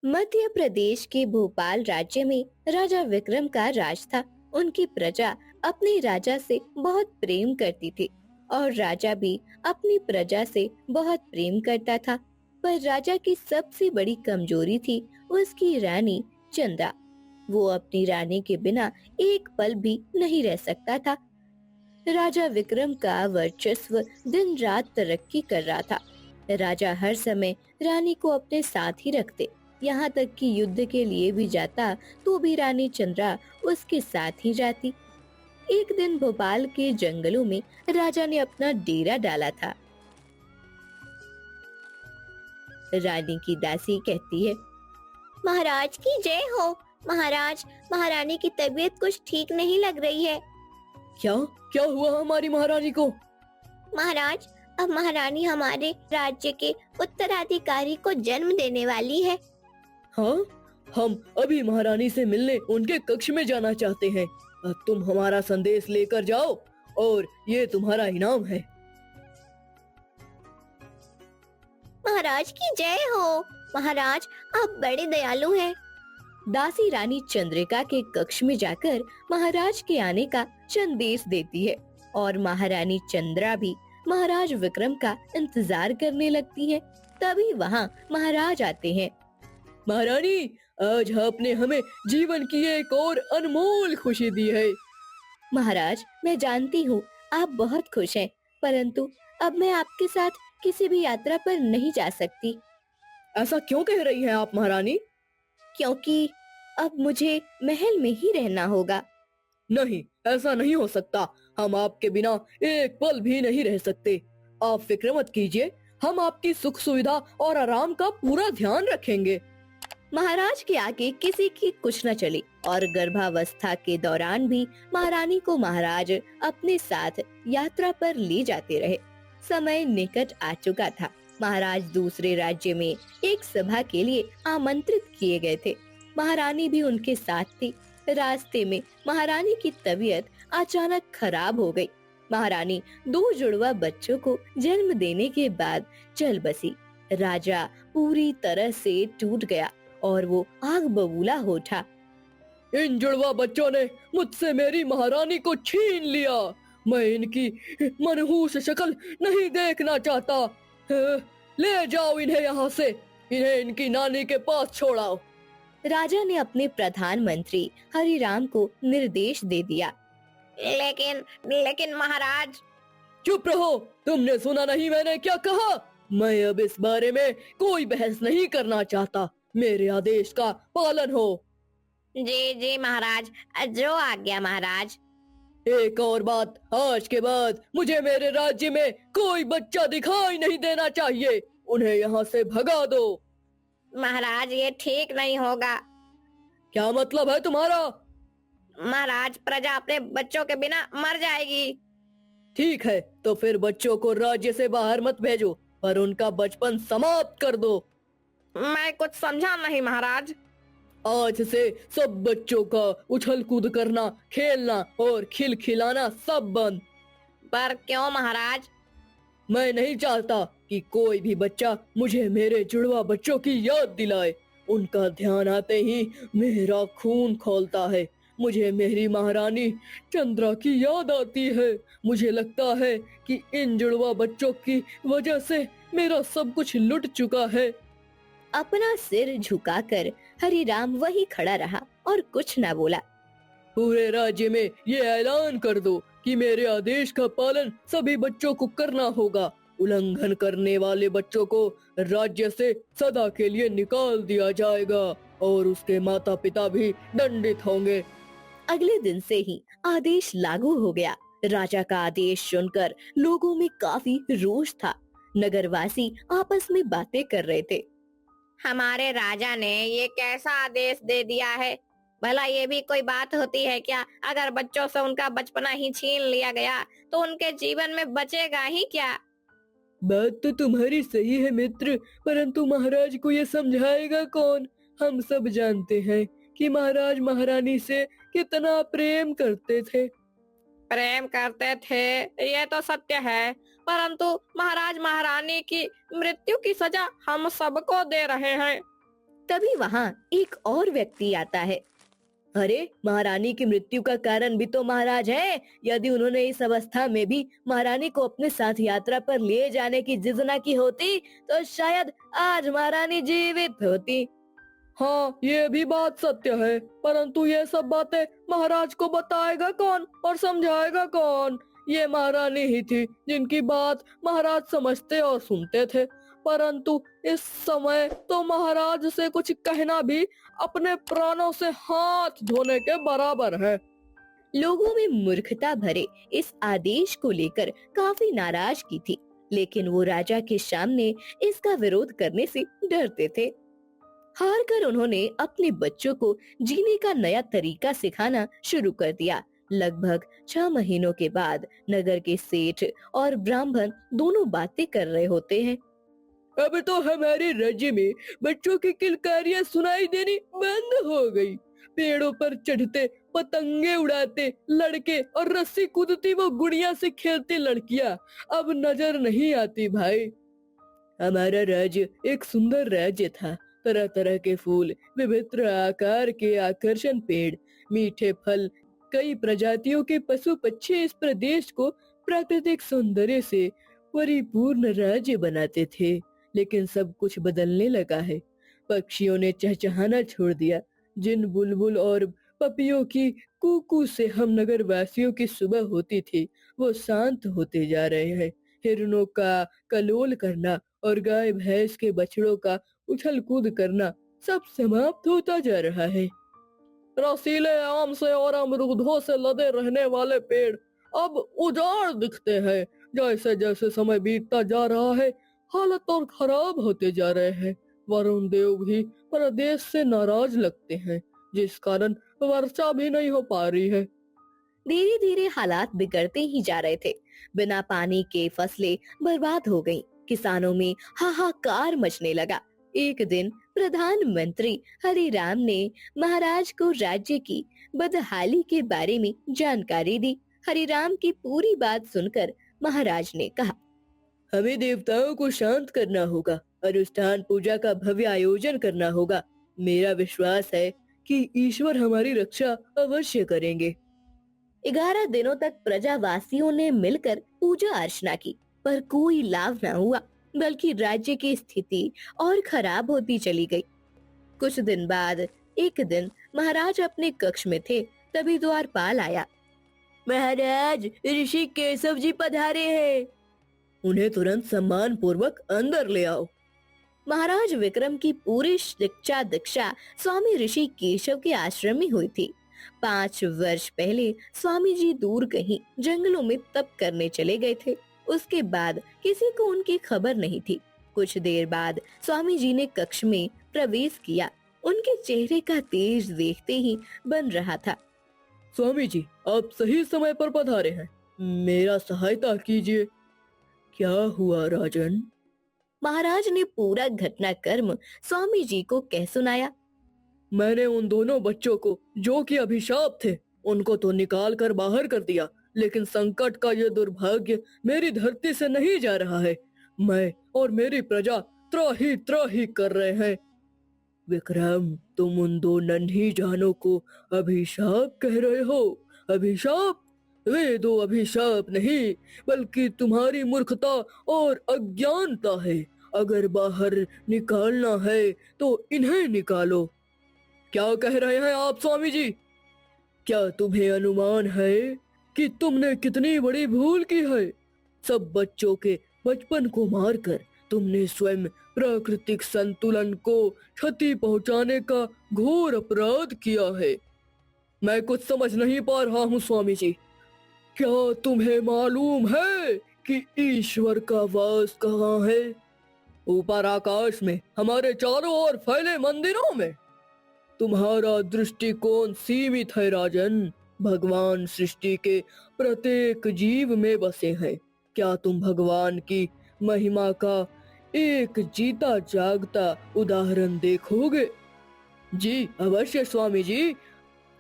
मध्य प्रदेश के भोपाल राज्य में राजा विक्रम का राज था। उनकी प्रजा अपने राजा से बहुत प्रेम करती थी और राजा भी अपनी प्रजा से बहुत प्रेम करता था। पर राजा की सबसे बड़ी कमजोरी थी उसकी रानी चंदा। वो अपनी रानी के बिना एक पल भी नहीं रह सकता था। राजा विक्रम का वर्चस्व दिन रात तरक्की कर रहा था। राजा हर समय रानी को अपने साथ ही रखते, यहाँ तक कि युद्ध के लिए भी जाता तो भी रानी चंद्रा उसके साथ ही जाती। एक दिन भोपाल के जंगलों में राजा ने अपना डेरा डाला था। रानी की दासी कहती है, महाराज की जय हो। महाराज, महारानी की तबीयत कुछ ठीक नहीं लग रही है। क्या क्या हुआ हमारी महारानी को? महाराज, अब महारानी हमारे राज्य के उत्तराधिकारी को जन्म देने वाली है। हाँ, हम अभी महारानी से मिलने उनके कक्ष में जाना चाहते हैं। तुम हमारा संदेश लेकर जाओ और ये तुम्हारा इनाम है। महाराज की जय हो। महाराज, आप बड़े दयालु हैं। दासी रानी चंद्रिका के कक्ष में जाकर महाराज के आने का संदेश देती है और महारानी चंद्रा भी महाराज विक्रम का इंतजार करने लगती है। तभी वहाँ महाराज आते हैं। महारानी, आज आपने हमें जीवन की एक और अनमोल खुशी दी है। महाराज, मैं जानती हूँ आप बहुत खुश हैं, परंतु अब मैं आपके साथ किसी भी यात्रा पर नहीं जा सकती। ऐसा क्यों कह रही हैं आप महारानी? क्योंकि अब मुझे महल में ही रहना होगा। नहीं, ऐसा नहीं हो सकता। हम आपके बिना एक पल भी नहीं रह सकते। आप फिक्र मत कीजिए, हम आपकी सुख सुविधा और आराम का पूरा ध्यान रखेंगे। महाराज के आगे किसी की कुछ न चली और गर्भावस्था के दौरान भी महारानी को महाराज अपने साथ यात्रा पर ले जाते रहे। समय निकट आ चुका था। महाराज दूसरे राज्य में एक सभा के लिए आमंत्रित किए गए थे। महारानी भी उनके साथ थी। रास्ते में महारानी की तबीयत अचानक खराब हो गई। महारानी 2 जुड़वा बच्चों को जन्म देने के बाद चल बसी। राजा पूरी तरह से टूट गया और वो आग बबूला हो उठा। इन जुड़वा बच्चों ने मुझसे मेरी महारानी को छीन लिया। मैं इनकी मनहूस शक्ल नहीं देखना चाहता। ले जाओ इन्हें यहाँ से। इन्हें इनकी नानी के पास छोड़ाओ। राजा ने अपने प्रधानमंत्री हरिराम को निर्देश दे दिया। लेकिन लेकिन महाराज। चुप रहो, तुमने सुना नहीं मैंने क्या कहा? मैं अब इस बारे में कोई बहस नहीं करना चाहता। मेरे आदेश का पालन हो। जी जी महाराज, जो आज्ञा महाराज। एक और बात, आज के बाद मुझे मेरे राज्य में कोई बच्चा दिखाई नहीं देना चाहिए। उन्हें यहाँ से भगा दो। महाराज, ये ठीक नहीं होगा। क्या मतलब है तुम्हारा? महाराज, प्रजा अपने बच्चों के बिना मर जाएगी। ठीक है, तो फिर बच्चों को राज्य से बाहर मत भेजो, पर उनका बचपन समाप्त कर दो। मैं कुछ समझा नहीं महाराज। आज से सब बच्चों का उछल कूद करना, खेलना और खिलखिलाना सब बंद। पर क्यों महाराज? मैं नहीं चाहता कि कोई भी बच्चा मुझे मेरे जुड़वा बच्चों की याद दिलाए। उनका ध्यान आते ही मेरा खून खौलता है। मुझे मेरी महारानी चंद्रा की याद आती है। मुझे लगता है कि इन जुड़वा बच्चों की वजह से मेरा सब कुछ लुट चुका है। अपना सिर झुकाकर हरिराम वही खड़ा रहा और कुछ न बोला। पूरे राज्य में ये ऐलान कर दो कि मेरे आदेश का पालन सभी बच्चों को करना होगा। उल्लंघन करने वाले बच्चों को राज्य से सदा के लिए निकाल दिया जाएगा और उसके माता पिता भी दंडित होंगे। अगले दिन से ही आदेश लागू हो गया। राजा का आदेश सुनकर लोगों में काफी रोष था। नगरवासी आपस में बातें कर रहे थे। हमारे राजा ने ये कैसा आदेश दे दिया है? भला ये भी कोई बात होती है क्या? अगर बच्चों से उनका बचपना ही छीन लिया गया तो उनके जीवन में बचेगा ही क्या? बात तो तुम्हारी सही है मित्र, परंतु महाराज को ये समझाएगा कौन? हम सब जानते हैं कि महाराज महारानी से कितना प्रेम करते थे। प्रेम करते थे, ये तो सत्य है, परंतु महाराज महारानी की मृत्यु की सजा हम सबको दे रहे हैं। तभी वहाँ एक और व्यक्ति आता है। अरे, महारानी की मृत्यु का कारण भी तो महाराज है। यदि उन्होंने इस अवस्था में भी महारानी को अपने साथ यात्रा पर ले जाने की जिद की होती तो शायद आज महारानी जीवित होती। हाँ, ये भी बात सत्य है, परंतु ये सब बातें महाराज को बताएगा कौन और समझाएगा कौन? ये महारानी ही थी जिनकी बात महाराज समझते और सुनते थे, परंतु इस समय तो महाराज से कुछ कहना भी अपने प्राणों से हाथ धोने के बराबर है। लोगों में मूर्खता भरे इस आदेश को लेकर काफी नाराजगी थी, लेकिन वो राजा के सामने इसका विरोध करने से डरते थे। हार कर उन्होंने अपने बच्चों को जीने का नया तरीका सिखाना शुरू कर दिया। लगभग 6 महीनों के बाद नगर के सेठ और ब्राह्मण दोनों बातें कर रहे होते हैं। अब तो हमारे राज्य में बच्चों की किलकारियां सुनाई देनी बंद हो गई। पेड़ों पर चढ़ते, पतंगे उड़ाते लड़के और रस्सी कूदती वो गुड़िया से खेलती लड़कियां अब नजर नहीं आती भाई। हमारा राज्य एक सुंदर राज्य था। तरह तरह के फूल, विभिन्न आकार के आकर्षण पेड़, मीठे फल, कई प्रजातियों के पशु पक्षी इस प्रदेश को प्राकृतिक सौंदर्य से परिपूर्ण राज्य बनाते थे। लेकिन सब कुछ बदलने लगा है। पक्षियों ने चहचहाना छोड़ दिया। जिन बुलबुल और पपियों की कूकू से हम नगर वासियों की सुबह होती थी वो शांत होते जा रहे हैं। हिरणों का कलोल करना और गाय भैंस के बछड़ों का उछल कूद करना सब समाप्त होता जा रहा है। रसीले आम से और अमरूदों से लदे रहने वाले पेड़ अब उजाड़ दिखते हैं। जैसे जैसे समय बीतता जा रहा है हालत और खराब होते जा रहे हैं। वरुण देव भी प्रदेश से नाराज लगते हैं, जिस कारण वर्षा भी नहीं हो पा रही है। धीरे धीरे हालात बिगड़ते ही जा रहे थे। बिना पानी के फसलें बर्बाद हो गईं। किसानों में हाहाकार मचने लगा। एक दिन प्रधानमंत्री हरिराम ने महाराज को राज्य की बदहाली के बारे में जानकारी दी। हरिराम की पूरी बात सुनकर महाराज ने कहा, हमें देवताओं को शांत करना होगा, अनुष्ठान पूजा का भव्य आयोजन करना होगा। मेरा विश्वास है कि ईश्वर हमारी रक्षा अवश्य करेंगे। 11 दिनों तक प्रजावासियों ने मिलकर पूजा अर्चना की, पर कोई लाभ न हुआ, बल्कि राज्य की स्थिति और खराब होती चली गई। कुछ दिन बाद एक दिन महाराज अपने कक्ष में थे, तभी द्वारपाल आया। महाराज, ऋषि केशव जी पधारे हैं। उन्हें तुरंत सम्मान पूर्वक अंदर ले आओ। महाराज विक्रम की पूरी शिक्षा दीक्षा स्वामी ऋषि केशव के आश्रम में हुई थी। 5 वर्ष पहले स्वामी जी दूर कहीं जंगलों में तप करने चले गए थे। उसके बाद किसी को उनकी खबर नहीं थी। कुछ देर बाद स्वामी जी ने कक्ष में प्रवेश किया। उनके चेहरे का तेज देखते ही बन रहा था। स्वामी जी, आप सही समय पर पधारे हैं। मेरा सहायता कीजिए। क्या हुआ राजन? महाराज ने पूरा घटनाक्रम स्वामी जी को कह सुनाया। मैंने उन दोनों बच्चों को जो कि अभिशाप थे उनको तो निकाल कर बाहर कर दिया, लेकिन संकट का ये दुर्भाग्य मेरी धरती से नहीं जा रहा है। मैं और मेरी प्रजा त्राही त्राही कर रहे हैं। विक्रम, तुम उन 2 नन्ही जानों को अभिशाप कह रहे हो? अभिशाप? वे 2 अभिशाप नहीं, बल्कि तुम्हारी मूर्खता और अज्ञानता है। अगर बाहर निकालना है तो इन्हें निकालो। क्या कह रहे हैं आप स्वामी जी? क्या तुम्हें अनुमान है कि तुमने कितनी बड़ी भूल की है? सब बच्चों के बचपन को मारकर तुमने स्वयं प्राकृतिक संतुलन को क्षति पहुंचाने का घोर अपराध किया है। मैं कुछ समझ नहीं पा रहा हूँ स्वामी जी। क्या तुम्हें मालूम है कि ईश्वर का वास कहाँ है? ऊपर आकाश में, हमारे चारों ओर फैले मंदिरों में। तुम्हारा दृष्टिकोण सीमित है राजन। भगवान सृष्टि के प्रत्येक जीव में बसे हैं। क्या तुम भगवान की महिमा का एक जीता जागता उदाहरण देखोगे? जी अवश्य स्वामी जी।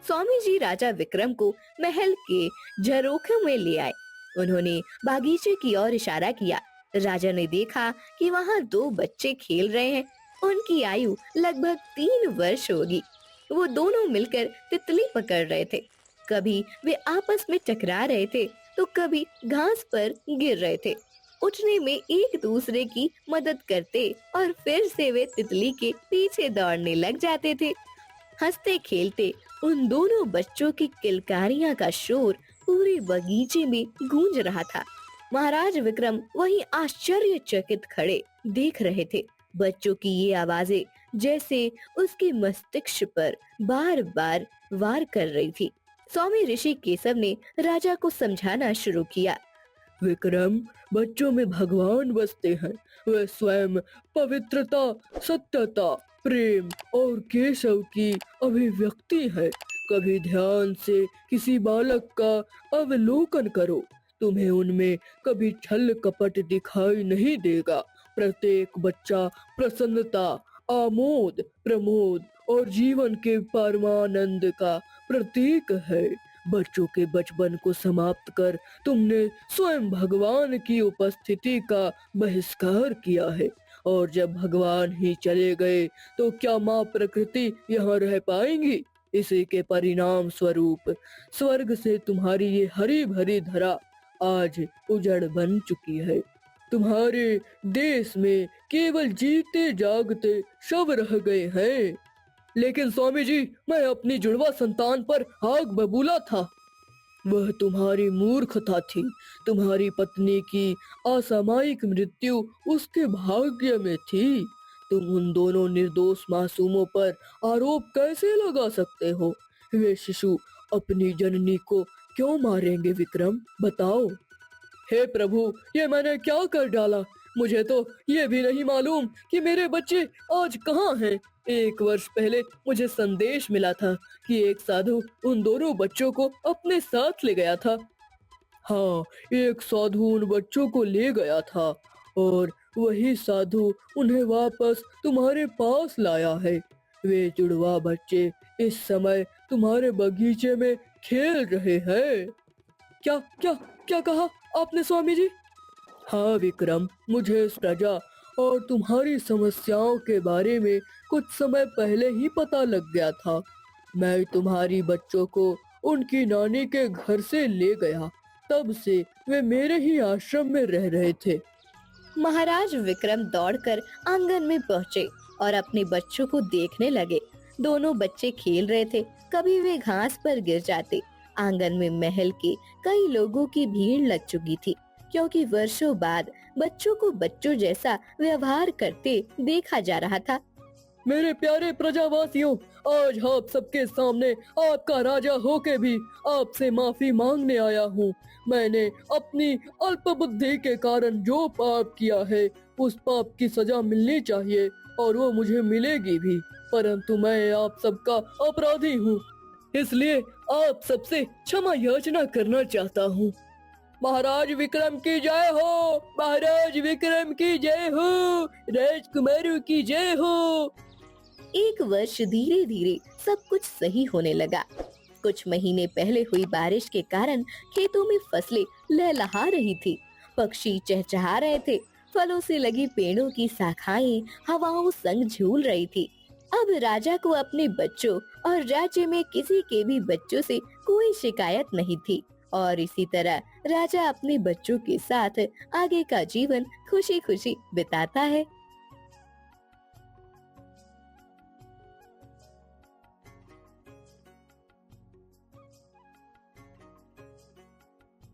स्वामी जी राजा विक्रम को महल के झरोखे में ले आए। उन्होंने बागीचे की ओर इशारा किया। राजा ने देखा कि वहाँ 2 बच्चे खेल रहे हैं। उनकी आयु लगभग 3 वर्ष होगी। वो दोनों मिलकर तितली पकड़ रहे थे। कभी वे आपस में टकरा रहे थे, तो कभी घास पर गिर रहे थे। उठने में एक दूसरे की मदद करते और फिर से वे तितली के पीछे दौड़ने लग जाते थे। हंसते खेलते उन दोनों बच्चों की किलकारियां का शोर पूरे बगीचे में गूंज रहा था। महाराज विक्रम वहीं आश्चर्यचकित खड़े देख रहे थे। बच्चों की ये आवाजें जैसे उसके मस्तिष्क पर बार बार वार कर रही थी। स्वामी ऋषि केशव ने राजा को समझाना शुरू किया। विक्रम, बच्चों में भगवान बसते हैं। वे स्वयं पवित्रता, सत्यता, प्रेम और केशव की अभिव्यक्ति है। कभी ध्यान से किसी बालक का अवलोकन करो, तुम्हें उनमें कभी छल कपट दिखाई नहीं देगा। प्रत्येक बच्चा प्रसन्नता, आमोद प्रमोद और जीवन के परमानंद का प्रतीक है। बच्चों के बचपन को समाप्त कर तुमने स्वयं भगवान की उपस्थिति का बहिष्कार किया है, और जब भगवान ही चले गए तो क्या माँ प्रकृति यहाँ रह पाएंगी? इसी के परिणाम स्वरूप स्वर्ग से तुम्हारी ये हरी भरी धरा आज उजड़ बन चुकी है। तुम्हारे देश में केवल जीते जागते शव रह गए हैं। लेकिन स्वामी जी, मैं अपनी जुड़वा संतान पर आग बबूला था। वह तुम्हारी मूर्खता थी। तुम्हारी पत्नी की असामयिक मृत्यु उसके भाग्य में थी। तुम उन दोनों निर्दोष मासूमों पर आरोप कैसे लगा सकते हो? वे शिशु अपनी जननी को क्यों मारेंगे विक्रम, बताओ। हे प्रभु, ये मैंने क्या कर डाला? मुझे तो ये भी नहीं मालूम कि मेरे बच्चे आज कहाँ हैं। 1 वर्ष पहले मुझे संदेश मिला था कि एक साधु उन दोनों बच्चों को अपने साथ ले गया था। हाँ, एक साधु उन बच्चों को ले गया था और वही साधु उन्हें वापस तुम्हारे पास लाया है। वे जुड़वा बच्चे इस समय तुम्हारे बगीचे में खेल रहे हैं। क्या क्या क्या कहा आपने स्वामी जी? हाँ विक्रम, मुझे इस प्रजा और तुम्हारी समस्याओं के बारे में कुछ समय पहले ही पता लग गया था। मैं तुम्हारी बच्चों को उनकी नानी के घर से ले गया। तब से वे मेरे ही आश्रम में रह रहे थे। महाराज विक्रम दौड़कर आंगन में पहुँचे और अपने बच्चों को देखने लगे। दोनों बच्चे खेल रहे थे। कभी वे घास पर गिर जाते। आंगन में महल के कई लोगों की भीड़ लग चुकी थी, क्योंकि वर्षों बाद बच्चों को बच्चों जैसा व्यवहार करते देखा जा रहा था। मेरे प्यारे प्रजावासियों, आज आप सबके सामने आपका राजा होके भी आपसे माफी मांगने आया हूँ। मैंने अपनी अल्प बुद्धि के कारण जो पाप किया है, उस पाप की सजा मिलनी चाहिए और वो मुझे मिलेगी भी। परंतु मैं आप सबका अपराधी हूँ, इसलिए आप सबसे क्षमा याचना करना चाहता हूँ। महाराज विक्रम की जय हो, महाराज विक्रम की जय हो, राजकुमारों की जय हो। 1 वर्ष धीरे धीरे सब कुछ सही होने लगा। कुछ महीने पहले हुई बारिश के कारण खेतों में फसलें लहलहा रही थी। पक्षी चहचहा रहे थे। फलों से लगी पेड़ों की शाखाएं हवाओं संग झूल रही थी। अब राजा को अपने बच्चों और राज्य में किसी के भी बच्चों से कोई शिकायत नहीं थी, और इसी तरह राजा अपने बच्चों के साथ आगे का जीवन खुशी खुशी बिताता है।